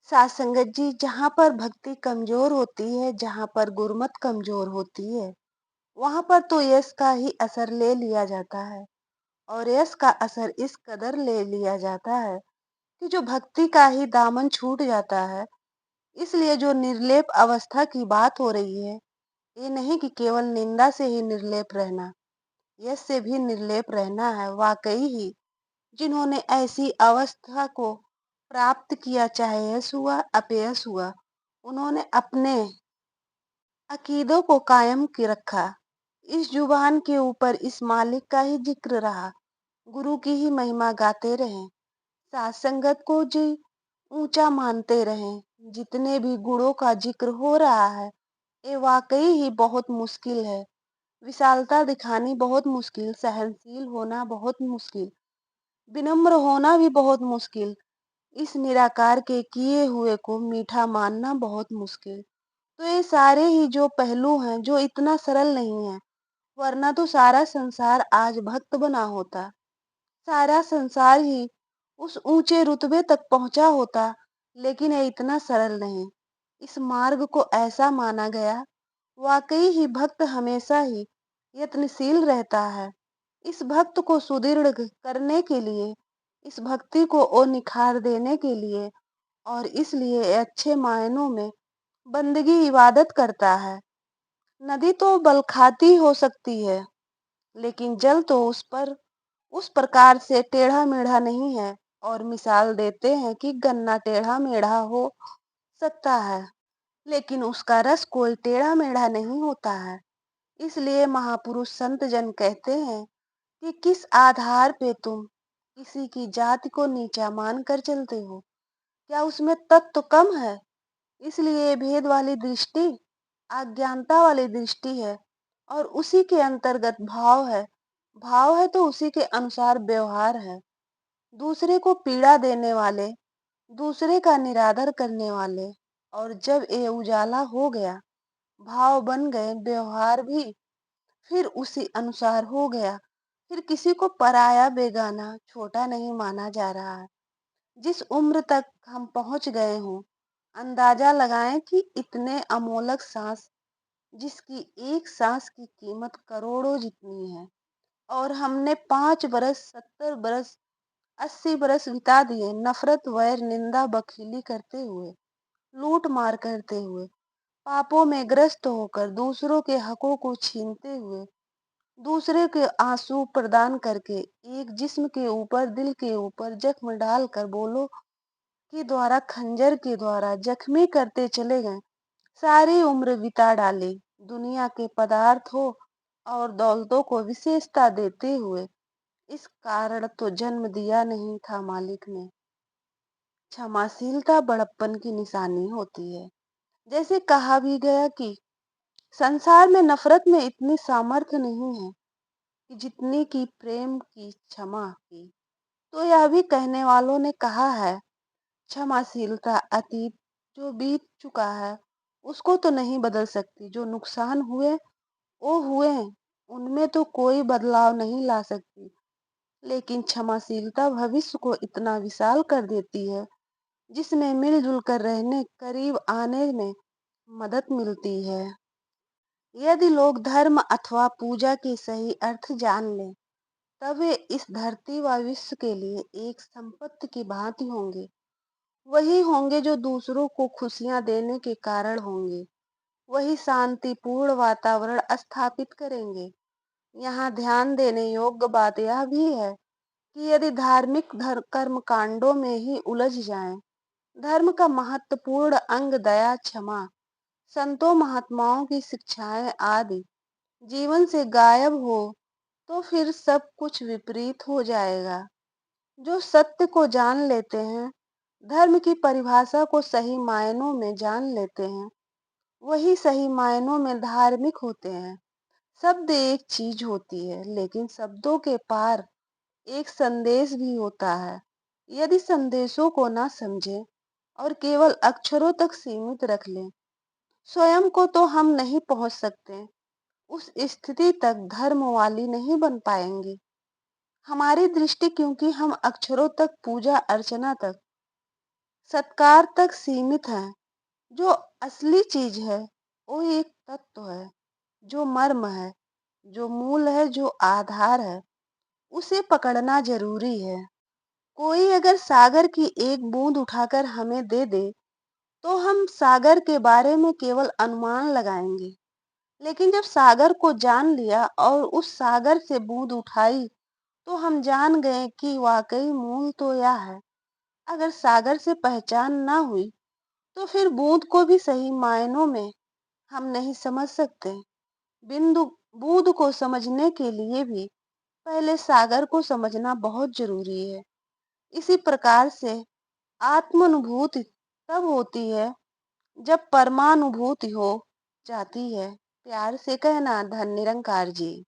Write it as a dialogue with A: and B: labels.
A: साथ संगत जी, जहाँ पर भक्ति कमजोर होती है, जहाँ पर गुरमत कमजोर होती है, वहां पर तो यश का ही असर ले लिया जाता है। और यश का असर इस कदर ले लिया जाता है कि जो भक्ति का ही दामन छूट जाता है। इसलिए जो निर्लेप अवस्था की बात हो रही है, ये नहीं कि केवल निंदा से ही निर्लेप रहना, यश से भी निर्लेप रहना है। वाकई ही जिन्होंने ऐसी अवस्था को प्राप्त किया, चाहे यश हुआ अपयश हुआ, उन्होंने अपने अकीदों को कायम की रखा। इस जुबान के ऊपर इस मालिक का ही जिक्र रहा, गुरु की ही महिमा गाते रहें, साथ संगत को जी ऊंचा मानते रहें। जितने भी गुणों का जिक्र हो रहा है, ये वाकई ही बहुत मुश्किल है। विशालता दिखानी बहुत मुश्किल, सहनशील होना बहुत मुश्किल, विनम्र होना भी बहुत मुश्किल, इस निराकार के किए हुए को मीठा मानना बहुत मुश्किल। तो ये सारे ही जो पहलू हैं, जो इतना सरल नहीं है, वरना तो सारा संसार आज भक्त बना होता, सारा संसार ही उस ऊंचे रुतबे तक पहुंचा होता। लेकिन ये इतना सरल नहीं, इस मार्ग को ऐसा माना गया। वाकई ही भक्त हमेशा ही यत्नशील रहता है, इस भक्त को सुदृढ़ करने के लिए, इस भक्ति को और निखार देने के लिए, और इसलिए अच्छे मायनों में बंदगी इबादत करता है। नदी तो बलखाती हो सकती है, लेकिन जल तो उस प्रकार से टेढ़ा मेढ़ा नहीं है। और मिसाल देते हैं कि गन्ना टेढ़ा मेढ़ा हो सकता है, लेकिन उसका रस कोई टेढ़ा मेढ़ा नहीं होता है। इसलिए महापुरुष संत जन कहते हैं कि किस आधार पे तुम किसी की जाति को नीचा मान कर चलते हो, क्या उसमें तत्व कम है? इसलिए ये भेद वाली दृष्टि अज्ञानता वाली दृष्टि है, और उसी के अंतर्गत भाव है। भाव है तो उसी के अनुसार व्यवहार है। दूसरे को पीड़ा देने वाले, दूसरे का निरादर करने वाले, और जब ये उजाला हो गया, भाव बन गए, व्यवहार भी फिर उसी अनुसार हो गया। फिर किसी को पराया बेगाना छोटा नहीं माना जा रहा है। जिस उम्र तक हम पहुंच गए हों, अंदाजा लगाएं कि इतने अमोलक सांस, जिसकी एक सांस की कीमत करोड़ों जितनी है, और हमने 5 बरस 70 बरस 80 बरस बिता दिए नफरत वैर निंदा बखीली करते हुए, लूट मार करते हुए, पापों में ग्रस्त होकर, दूसरों के हकों को छीनते हुए, दूसरे के आंसू प्रदान करके, एक जिस्म के ऊपर दिल के ऊपर जख्म डालकर बोलो के द्वारा खंजर के द्वारा जख्मी करते चले गए। सारी उम्र बिता डाली दुनिया के पदार्थों और दौलतों को विशेषता देते हुए। इस कारण तो जन्म दिया नहीं था मालिक ने। क्षमाशीलता बड़प्पन की निशानी होती है। जैसे कहा भी गया कि संसार में नफरत में इतनी सामर्थ्य नहीं है कि जितनी की प्रेम की क्षमा की। तो यह भी कहने वालों ने कहा है, क्षमाशीलता अतीत जो बीत चुका है उसको तो नहीं बदल सकती, जो नुकसान हुए वो हुए, उनमें तो कोई बदलाव नहीं ला सकती। लेकिन क्षमाशीलता भविष्य को इतना विशाल कर देती है, जिसमें मिलजुल कर रहने, करीब आने में मदद मिलती है। यदि लोग धर्म अथवा पूजा के सही अर्थ जान लें, तब वे इस धरती व विश्व के लिए एक संपत्ति की भांति होंगे। वही होंगे जो दूसरों को खुशियां देने के कारण होंगे। वही शांतिपूर्ण वातावरण स्थापित करेंगे। यहाँ ध्यान देने योग्य बात यह भी है कि यदि धार्मिक कर्म कांडों में ही उलझ जाएं, धर्म का महत्वपूर्ण अंग दया क्षमा, संतों महात्माओं की शिक्षाएं आदि जीवन से गायब हो, तो फिर सब कुछ विपरीत हो जाएगा। जो सत्य को जान लेते हैं, धर्म की परिभाषा को सही मायनों में जान लेते हैं, वही सही मायनों में धार्मिक होते हैं। शब्द एक चीज होती है, लेकिन शब्दों के पार एक संदेश भी होता है। यदि संदेशों को ना समझें और केवल अक्षरों तक सीमित रख लें, स्वयं को तो हम नहीं पहुंच सकते। उस स्थिति तक धर्म वाली नहीं बन पाएंगे। हमारी दृष्टि, क्योंकि हम अक्षरों तक, पूजा अर्चना तक सत्कार तक सीमित है। जो असली चीज है वो एक तत्व है, जो मर्म है, जो मूल है, जो आधार है, उसे पकड़ना जरूरी है। कोई अगर सागर की एक बूंद उठाकर हमें दे दे तो हम सागर के बारे में केवल अनुमान लगाएंगे, लेकिन जब सागर को जान लिया और उस सागर से बूंद उठाई तो हम जान गए कि वाकई मूल तो यह है। अगर सागर से पहचान ना हुई तो फिर बूंद को भी सही मायनों में हम नहीं समझ सकते। बिंदु बूंद को समझने के लिए भी पहले सागर को समझना बहुत जरूरी है। इसी प्रकार से आत्मानुभूति तब होती है जब परमानुभूति हो जाती है। प्यार से कहना, धन निरंकार जी।